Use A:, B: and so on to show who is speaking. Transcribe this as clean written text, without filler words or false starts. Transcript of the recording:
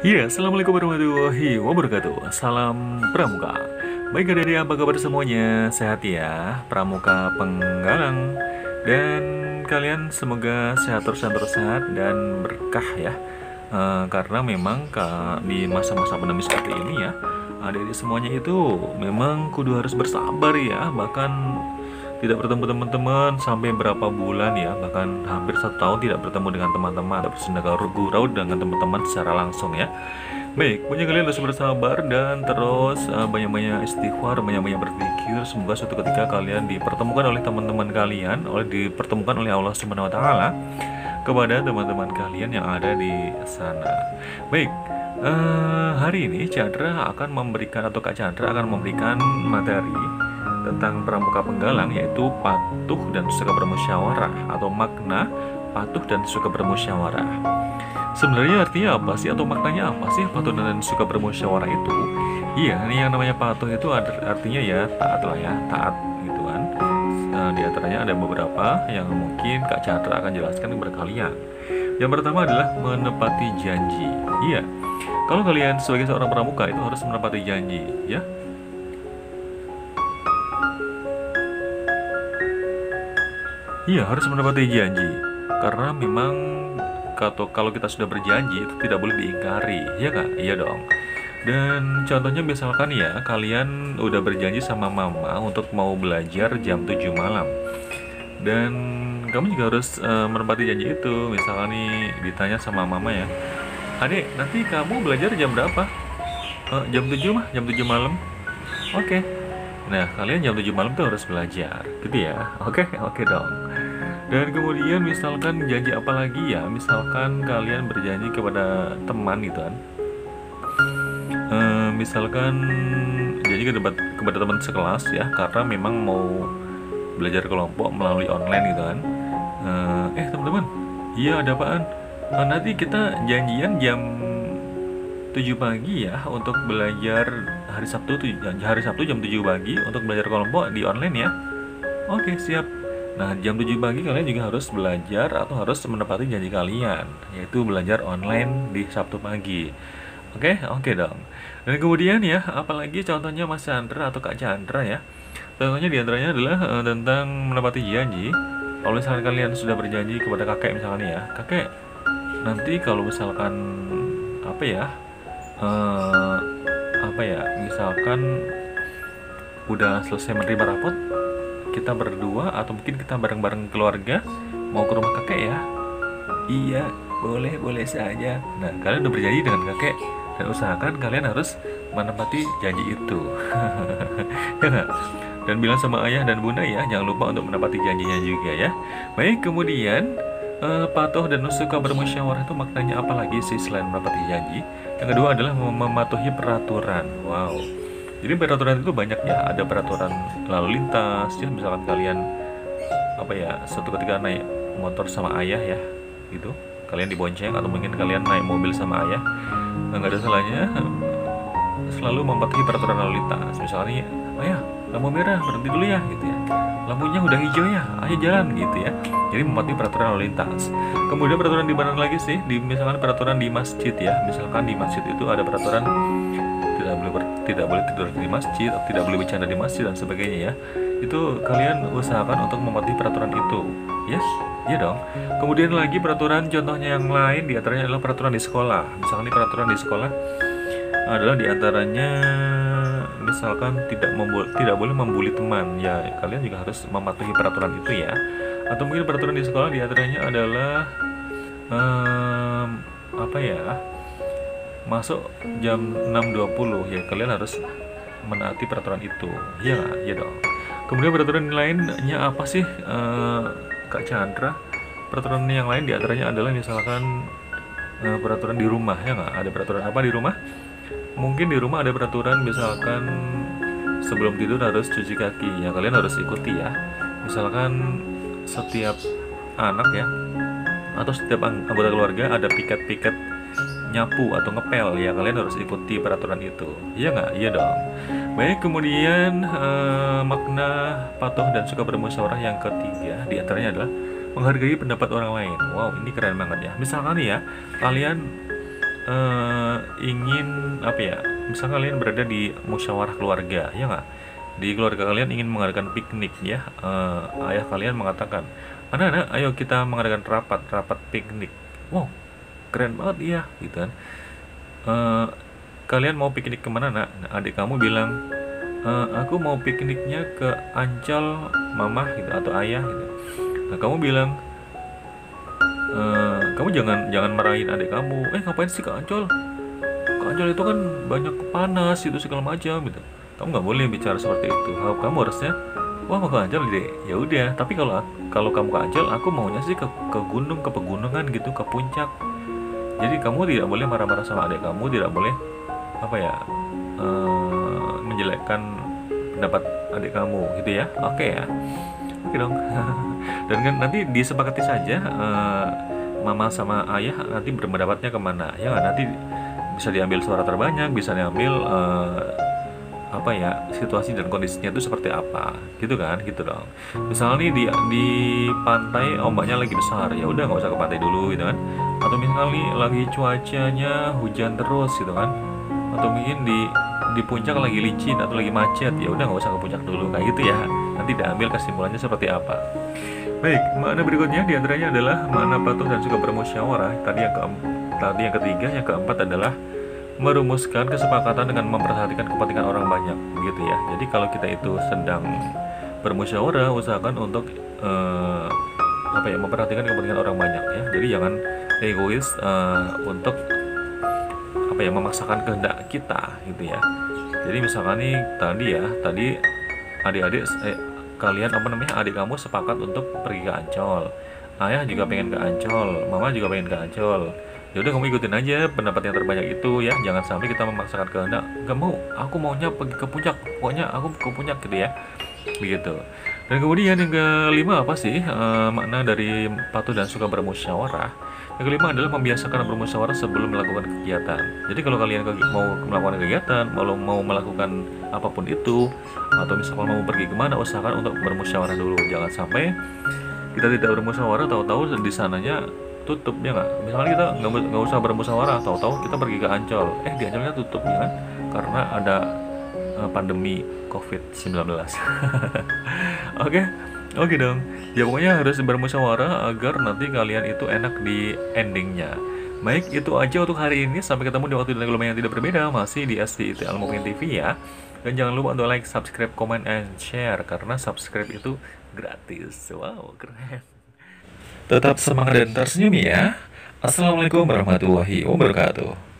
A: Iya, assalamualaikum warahmatullahi wabarakatuh. Salam Pramuka. Baik adik-adik, apa kabar semuanya? Sehat ya, Pramuka Penggalang. Dan kalian semoga sehat terus dan terus sehat dan berkah ya. Karena memang di masa-masa pandemi seperti ini ya, adik-adik semuanya itu memang kudu harus bersabar ya. Bahkan tidak bertemu teman-teman sampai berapa bulan ya, bahkan hampir 1 tahun tidak bertemu dengan teman-teman atau bersendaga gurau dengan teman-teman secara langsung ya. Baik, punya kalian harus bersabar dan terus banyak-banyak istighfar, banyak-banyak berpikir. Semoga suatu ketika kalian dipertemukan oleh teman-teman kalian, dipertemukan oleh Allah Subhanahu Wa Taala kepada teman-teman kalian yang ada di sana. Baik, hari ini Chandra akan memberikan atau Kak Chandra akan memberikan materi tentang pramuka penggalang, yaitu patuh dan suka bermusyawarah atau makna patuh dan suka bermusyawarah. Sebenarnya artinya apa sih atau maknanya apa sih patuh dan suka bermusyawarah itu? Iya, ini yang namanya patuh itu artinya ya taat lah ya, taat gitu kan. Di antaranya ada beberapa yang mungkin Kak Chandra akan jelaskan kepada kalian. Yang pertama adalah menepati janji. Iya, kalau kalian sebagai seorang pramuka itu harus menepati janji ya. Iya, harus menepati janji. Karena memang kalau kita sudah berjanji itu tidak boleh diingkari, ya Kak? Iya dong. Dan contohnya misalkan ya, kalian udah berjanji sama mama untuk mau belajar jam 7 malam. Dan kamu juga harus menepati janji itu. Misalkan nih ditanya sama mama ya, "Adek, nanti kamu belajar jam berapa?" Jam 7 mah, jam 7 malam. Oke. Nah, kalian jam 7 malam tuh harus belajar, gitu ya. Oke, oke dong. Dan kemudian misalkan janji apa lagi ya? Misalkan kalian berjanji kepada teman gitu kan. Misalkan janji kepada teman sekelas ya, karena memang mau belajar kelompok melalui online gitu kan. Teman-teman, iya ada apaan? Nanti kita janjian jam 7 pagi ya untuk belajar hari Sabtu jam 7 pagi untuk belajar kelompok di online ya. Oke, siap. Nah, jam 7 pagi kalian juga harus belajar atau harus menepati janji kalian, yaitu belajar online di Sabtu pagi. Oke, oke dong. Dan kemudian ya, apalagi contohnya Mas Chandra atau Kak Chandra ya. Contohnya diantaranya adalah tentang menepati janji. Kalau misalkan kalian sudah berjanji kepada kakek misalnya ya, kakek nanti kalau misalkan apa ya, eh, misalkan udah selesai menerima rapot, kita berdua atau mungkin kita bareng-bareng keluarga mau ke rumah kakek ya. Iya, boleh, boleh saja. Nah, kalian udah berjanji dengan kakek dan usahakan kalian harus menepati janji itu. Ya nggak? Dan bilang sama ayah dan bunda ya, jangan lupa untuk menepati janjinya juga ya. Baik, kemudian patuh dan suka bermusyawarah itu maknanya apa lagi sih selain menepati janji? Yang kedua adalah mematuhi peraturan. Wow. Jadi peraturan itu banyak ya. Ada peraturan lalu lintas ya, misalkan kalian suatu ketika naik motor sama ayah ya, gitu. Kalian dibonceng atau mungkin kalian naik mobil sama ayah. Nggak ada salahnya selalu mematuhi peraturan lalu lintas. Misalnya, ayah, lampu merah, berhenti dulu ya, gitu ya. Lampunya udah hijau ya, ayo jalan, gitu ya. Jadi mematuhi peraturan lalu lintas. Kemudian peraturan di mana lagi sih? Misalkan peraturan di masjid ya. Misalkan di masjid itu ada peraturan tidak boleh tidur di masjid, tidak boleh bercanda di masjid dan sebagainya ya. Itu kalian usahakan untuk mematuhi peraturan itu. Yes, ya dong. Kemudian lagi peraturan contohnya yang lain diantaranya adalah peraturan di sekolah. Misalkan di peraturan di sekolah adalah diantaranya misalkan tidak boleh membuli teman ya, kalian juga harus mematuhi peraturan itu ya. Atau mungkin peraturan di sekolah diantaranya adalah masuk jam 6.20 ya, kalian harus menaati peraturan itu ya nggak? Ya dong. Kemudian peraturan lainnya apa sih Kak Chandra? Peraturan yang lain diantaranya adalah misalkan peraturan di rumah ya nggak? Ada peraturan apa di rumah? Mungkin di rumah ada peraturan misalkan sebelum tidur harus cuci kaki ya, kalian harus ikuti ya. Misalkan setiap anak ya atau setiap anggota keluarga ada piket-piket nyapu atau ngepel ya, kalian harus ikuti peraturan itu. Iya nggak? Iya dong. Baik, kemudian makna patuh dan suka bermusyawarah yang ketiga diantaranya adalah menghargai pendapat orang lain. Wow, ini keren banget ya. Misalkan nih ya, kalian ingin apa ya, misal kalian berada di musyawarah keluarga, ya nggak? Di keluarga kalian ingin mengadakan piknik ya, ayah kalian mengatakan, anak-anak, ayo kita mengadakan rapat piknik. Wow, keren banget iya, gitu kan. Eh, Kalian mau piknik kemana nak? Nah, adik kamu bilang, aku mau pikniknya ke Ancol, mamah gitu atau ayah gitu. Nah, kamu bilang, kamu jangan jangan marahin adik kamu. Ngapain sih ke Ancol? Ke Ancol itu kan banyak panas itu segala macam gitu. Kamu nggak boleh bicara seperti itu. Kamu harusnya, wah mau ke Ancol deh. Ya udah. Tapi kalau kalau kamu ke Ancol, aku maunya sih ke gunung, ke pegunungan gitu, ke puncak. Jadi kamu tidak boleh marah-marah sama adik kamu, tidak boleh apa ya, menjelekkan pendapat adik kamu gitu ya. Oke ya. Oke dong. Dan kan nanti disepakati saja, mama sama ayah nanti berpendapatnya kemana ya nggak, nanti bisa diambil suara terbanyak, bisa diambil apa ya, situasi dan kondisinya itu seperti apa gitu kan, gitu dong. Misalnya nih di pantai ombaknya lagi besar, ya udah nggak usah ke pantai dulu gitu kan. Atau misalnya nih lagi cuacanya hujan terus gitu kan, atau mungkin di puncak lagi licin atau lagi macet, ya udah nggak usah ke puncak dulu kayak gitu ya. Nanti diambil kesimpulannya seperti apa. Baik, makna berikutnya diantaranya adalah makna patuh dan juga bermusyawarah. Tadi yang ketiga, yang keempat adalah merumuskan kesepakatan dengan memperhatikan kepentingan orang banyak, gitu ya. Jadi kalau kita itu sedang bermusyawarah, usahakan untuk apa ya, memperhatikan kepentingan orang banyak ya. Jadi jangan egois untuk apa ya, memaksakan kehendak kita gitu ya. Jadi misalkan nih tadi adik-adik kalian apa namanya, adik kamu sepakat untuk pergi ke Ancol, ayah juga pengen ke Ancol, mama juga pengen ke Ancol. Ya udah kamu ikutin aja pendapat yang terbanyak itu ya, jangan sampai kita memaksakan kehendak. Gak mau, aku maunya pergi ke puncak, pokoknya aku ke puncak gitu ya, begitu. Dan kemudian yang kelima apa sih makna dari patuh dan suka bermusyawarah? Yang kelima adalah membiasakan bermusyawarah sebelum melakukan kegiatan. Jadi kalau kalian mau melakukan kegiatan, mau melakukan apapun itu, atau misalkan mau pergi kemana, usahakan untuk bermusyawarah dulu. Jangan sampai kita tidak bermusyawarah, tahu-tahu di sananya tutup ya nggak. Misalnya kita nggak usah bermusyawarah, tahu-tahu kita pergi ke Ancol, di Ancolnya tutup ya kan, karena ada pandemi COVID-19. Oke, oke dong. Ya pokoknya harus bermusyawarah agar nanti kalian itu enak di endingnya. Baik, itu aja untuk hari ini. Sampai ketemu di waktu dan gelombang yang tidak berbeda. Masih di SVIT Al-Mukmin TV ya. Dan jangan lupa untuk like, subscribe, comment, and share. Karena subscribe itu gratis. Wow, keren. Tetap semangat dan tersenyum ya. Assalamualaikum warahmatullahi wabarakatuh.